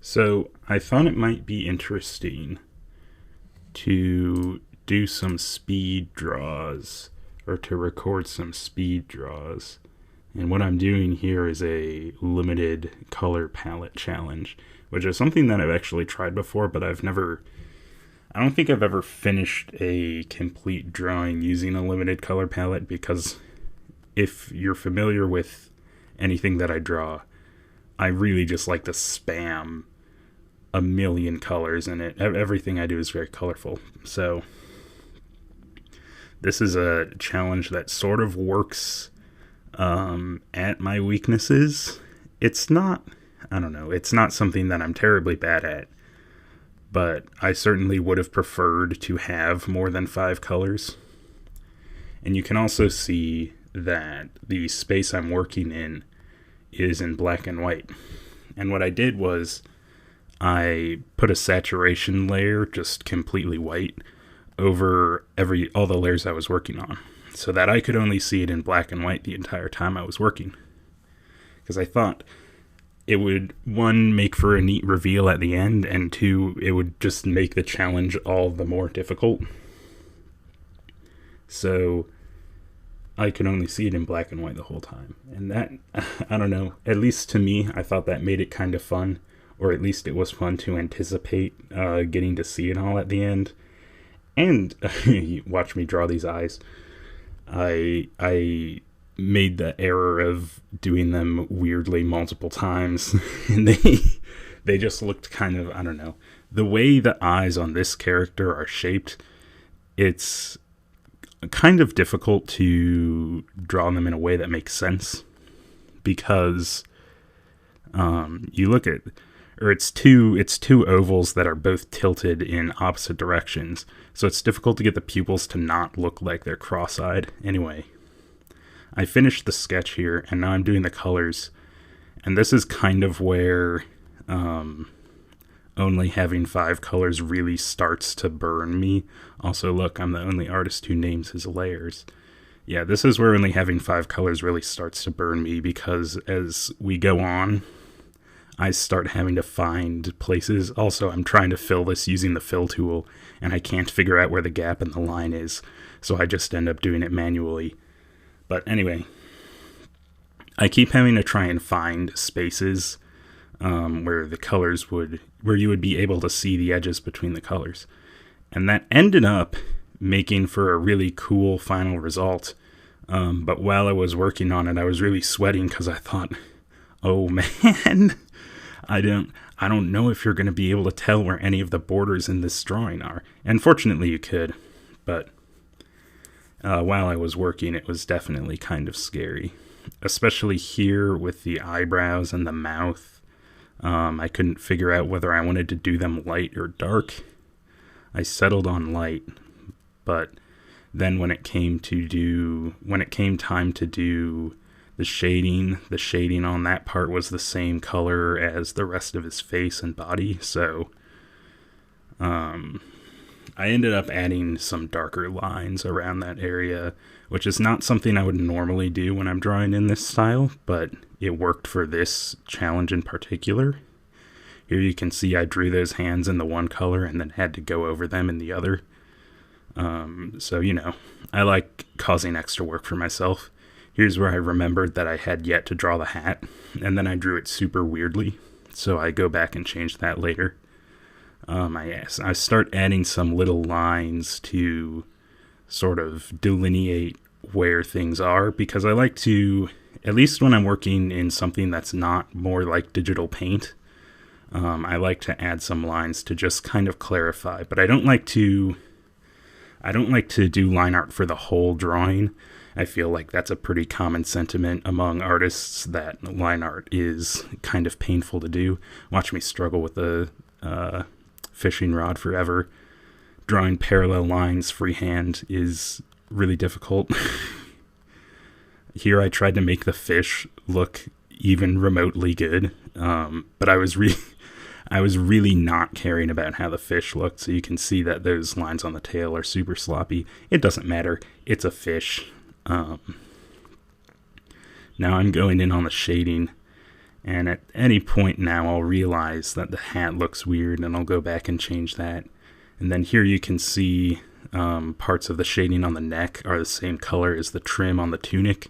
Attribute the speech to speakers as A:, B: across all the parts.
A: So I thought it might be interesting to do some speed draws or to record some speed draws. And what I'm doing here is a limited color palette challenge, which is something that I've actually tried before, but I don't think I've ever finished a complete drawing using a limited color palette because if you're familiar with anything that I draw, I really just like to spam a million colors in it. Everything I do is very colorful. So this is a challenge that sort of works at my weaknesses. It's not, I don't know, it's not something that I'm terribly bad at, but I certainly would have preferred to have more than 5 colors. And you can also see that the space I'm working in is in black and white. And what I did was I put a saturation layer, just completely white, over all the layers I was working on, so that I could only see it in black and white the entire time I was working. Because I thought it would, one, make for a neat reveal at the end, and two, it would just make the challenge all the more difficult. So I could only see it in black and white the whole time. And that, I don't know, at least to me, I thought that made it kind of fun. Or at least it was fun to anticipate getting to see it all at the end. And watch me draw these eyes. I made the error of doing them weirdly multiple times. And they just looked kind of, I don't know. The way the eyes on this character are shaped, it's kind of difficult to draw them in a way that makes sense. Because you look at... or it's two ovals that are both tilted in opposite directions, so it's difficult to get the pupils to not look like they're cross-eyed. Anyway, I finished the sketch here, and now I'm doing the colors, and this is kind of where only having 5 colors really starts to burn me. Also, look, I'm the only artist who names his layers. Yeah, this is where only having 5 colors really starts to burn me, because as we go on, I start having to find places. Also, I'm trying to fill this using the fill tool, and I can't figure out where the gap in the line is, so I just end up doing it manually. But anyway, I keep having to try and find spaces where you would be able to see the edges between the colors. And that ended up making for a really cool final result. But while I was working on it, I was really sweating because I thought, oh man, I don't know if you're going to be able to tell where any of the borders in this drawing are. And fortunately you could, but while I was working, it was definitely kind of scary. Especially here with the eyebrows and the mouth. I couldn't figure out whether I wanted to do them light or dark. I settled on light, but then when it came time to do the shading on that part was the same color as the rest of his face and body, so I ended up adding some darker lines around that area, which is not something I would normally do when I'm drawing in this style, but it worked for this challenge in particular. Here you can see I drew those hands in the one color and then had to go over them in the other. So, you know, I like causing extra work for myself. Here's where I remembered that I had yet to draw the hat, and then I drew it super weirdly, so I go back and change that later. I start adding some little lines to sort of delineate where things are, because I like to, at least when I'm working in something that's not more like digital paint, I like to add some lines to just kind of clarify, but I don't like to do line art for the whole drawing. I feel like that's a pretty common sentiment among artists, that line art is kind of painful to do. Watch me struggle with the fishing rod forever. Drawing parallel lines freehand is really difficult. Here I tried to make the fish look even remotely good, but I was really not caring about how the fish looked, so you can see that those lines on the tail are super sloppy. It doesn't matter. It's a fish. Now I'm going in on the shading, And at any point now, I'll realize that the hat looks weird, and I'll go back and change that. And then here you can see parts of the shading on the neck are the same color as the trim on the tunic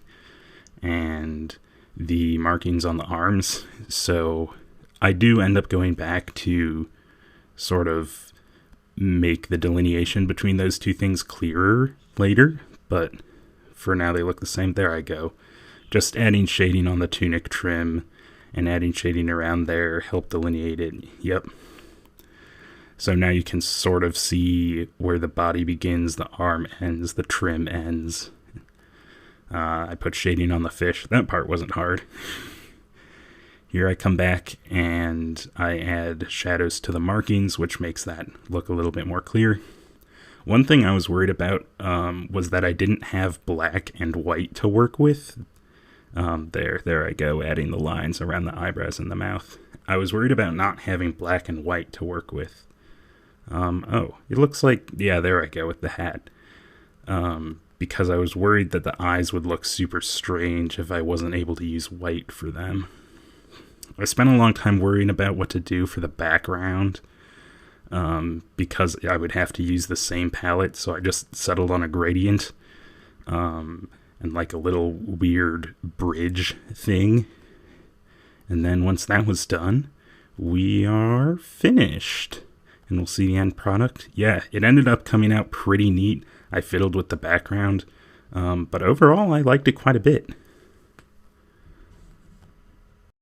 A: and the markings on the arms. So I do end up going back to sort of make the delineation between those two things clearer later, but for now they look the same. There I go. Just adding shading on the tunic trim and adding shading around there helped delineate it. Yep. So now you can sort of see where the body begins, the arm ends, the trim ends. I put shading on the fish. That part wasn't hard. Here I come back and I add shadows to the markings, which makes that look a little bit more clear. One thing I was worried about was that I didn't have black and white to work with. There I go, adding the lines around the eyebrows and the mouth. I was worried about not having black and white to work with. Oh, it looks like, yeah, there I go with the hat. Because I was worried that the eyes would look super strange if I wasn't able to use white for them. I spent a long time worrying about what to do for the background, because I would have to use the same palette, so I just settled on a gradient, and like a little weird bridge thing. And then once that was done, we are finished. And we'll see the end product. Yeah, it ended up coming out pretty neat. I fiddled with the background, but overall I liked it quite a bit.